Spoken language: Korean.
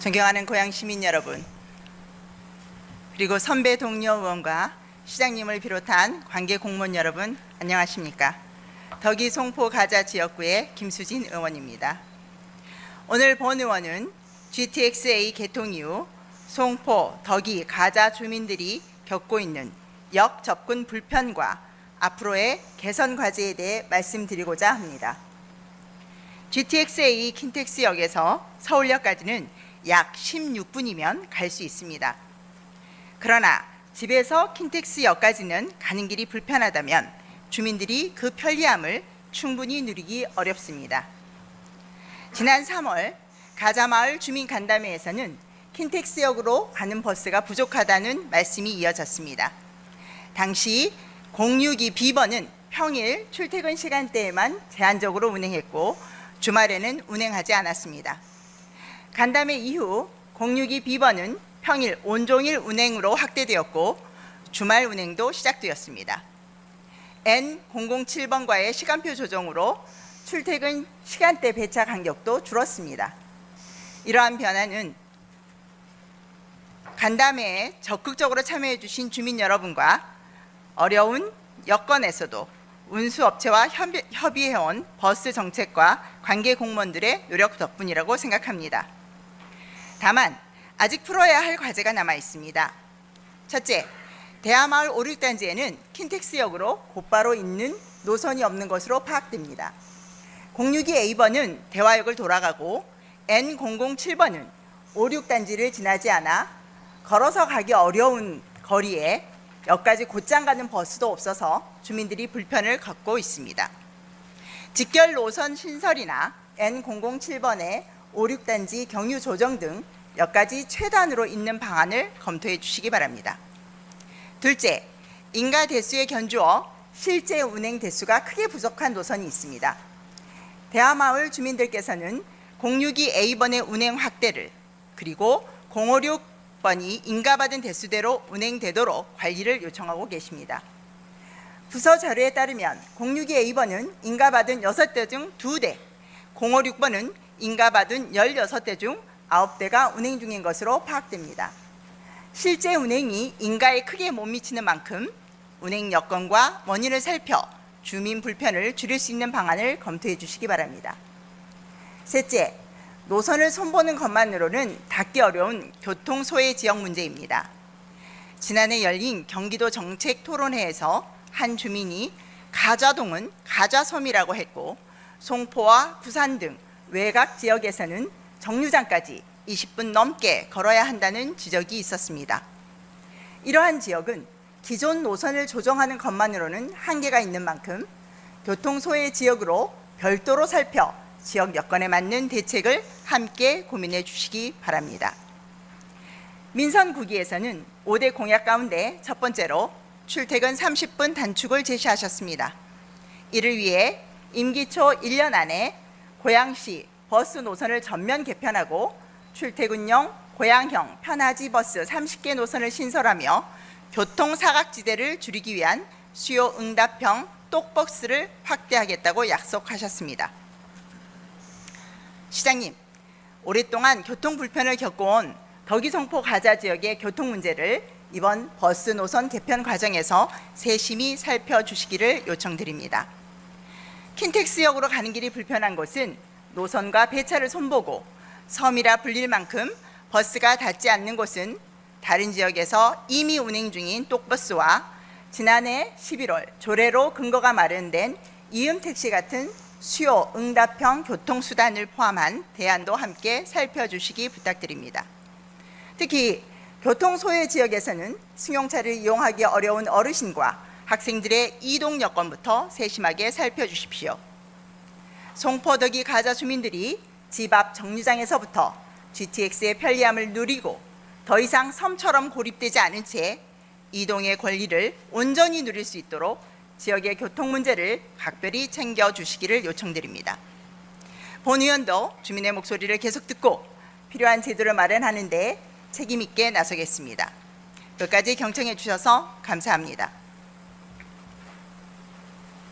존경하는 고양 시민 여러분, 그리고 선배 동료 의원과 시장님을 비롯한 관계 공무원 여러분, 안녕하십니까? 덕이 송포 가자 지역구의 김수진 의원입니다. 오늘 본 의원은 GTX-A 개통 이후 송포, 덕이, 가자 주민들이 겪고 있는 역 접근 불편과 앞으로의 개선 과제에 대해 말씀드리고자 합니다. GTX-A 킨텍스역에서 서울역까지는 약 16분이면 갈 수 있습니다. 그러나 집에서 킨텍스역까지는 가는 길이 불편하다면 주민들이 그 편리함을 충분히 누리기 어렵습니다. 지난 3월 가자마을 주민 간담회에서는 킨텍스역으로 가는 버스가 부족하다는 말씀이 이어졌습니다. 당시 062B번은 평일 출퇴근 시간대에만 제한적으로 운행했고 주말에는 운행하지 않았습니다. 간담회 이후 062B번은 평일 온종일 운행으로 확대되었고 주말 운행도 시작되었습니다. N007번과의 시간표 조정으로 출퇴근 시간대 배차 간격도 줄었습니다. 이러한 변화는 간담회에 적극적으로 참여해 주신 주민 여러분과 어려운 여건에서도 운수업체와 협의해온 버스 정책과 관계 공무원들의 노력 덕분이라고 생각합니다. 다만 아직 풀어야 할 과제가 남아 있습니다. 첫째, 대하마을 5, 6단지에는 킨텍스역으로 곧바로 있는 노선이 없는 것으로 파악됩니다. 062A번은 대화역을 돌아가고 N007번은 5, 6단지를 지나지 않아 걸어서 가기 어려운 거리에 역까지 곧장 가는 버스도 없어서 주민들이 불편을 겪고 있습니다. 직결 노선 신설이나 N007번의 5, 6단지 경유 조정 등 역까지 최단으로 있는 방안을 검토해 주시기 바랍니다. 둘째, 인가 대수에 견주어 실제 운행 대수가 크게 부족한 노선이 있습니다. 대하마을 주민들께서는 062A번의 운행 확대를 그리고 056번이 인가받은 대수대로 운행되도록 관리를 요청하고 계십니다. 부서 자료에 따르면 062A번은 인가받은 6대 중 2대, 056번은 인가받은 16대 중 9대가 운행 중인 것으로 파악됩니다. 실제 운행이 인가에 크게 못 미치는 만큼 운행 여건과 원인을 살펴 주민 불편을 줄일 수 있는 방안을 검토해 주시기 바랍니다. 셋째, 노선을 손보는 것만으로는 닿기 어려운 교통 소외 지역 문제입니다. 지난해 열린 경기도 정책 토론회에서 한 주민이 가자동은 가자섬이라고 했고 송포와 부산 등 외곽 지역에서는 정류장까지 20분 넘게 걸어야 한다는 지적이 있었습니다. 이러한 지역은 기존 노선을 조정하는 것만으로는 한계가 있는 만큼 교통 소외 지역으로 별도로 살펴 지역 여건에 맞는 대책을 함께 고민해 주시기 바랍니다. 민선 9기에서는 5대 공약 가운데 첫 번째로 출퇴근 30분 단축을 제시하셨습니다. 이를 위해 임기 초 1년 안에 고양시 버스 노선을 전면 개편하고 출퇴근용 고양형 편하지 버스 30개 노선을 신설하며 교통 사각지대를 줄이기 위한 수요 응답형 똑버스를 확대하겠다고 약속하셨습니다. 시장님, 오랫동안 교통 불편을 겪어온 덕이 송포 가자 지역의 교통 문제를 이번 버스 노선 개편 과정에서 세심히 살펴주시기를 요청드립니다. 킨텍스역으로 가는 길이 불편한 곳은 노선과 배차를 손보고 섬이라 불릴 만큼 버스가 닿지 않는 곳은 다른 지역에서 이미 운행 중인 똑버스와 지난해 11월 조례로 근거가 마련된 이음택시 같은 수요 응답형 교통수단을 포함한 대안도 함께 살펴주시기 부탁드립니다. 특히 교통소외 지역에서는 승용차를 이용하기 어려운 어르신과 학생들의 이동 여건부터 세심하게 살펴주십시오. 송포 덕이 가자 주민들이 집 앞 정류장에서부터 GTX의 편리함을 누리고 더 이상 섬처럼 고립되지 않은 채 이동의 권리를 온전히 누릴 수 있도록 지역의 교통 문제를 각별히 챙겨주시기를 요청드립니다. 본 의원도 주민의 목소리를 계속 듣고 필요한 제도를 마련하는 데 책임 있게 나서겠습니다. 끝까지 경청해 주셔서 감사합니다.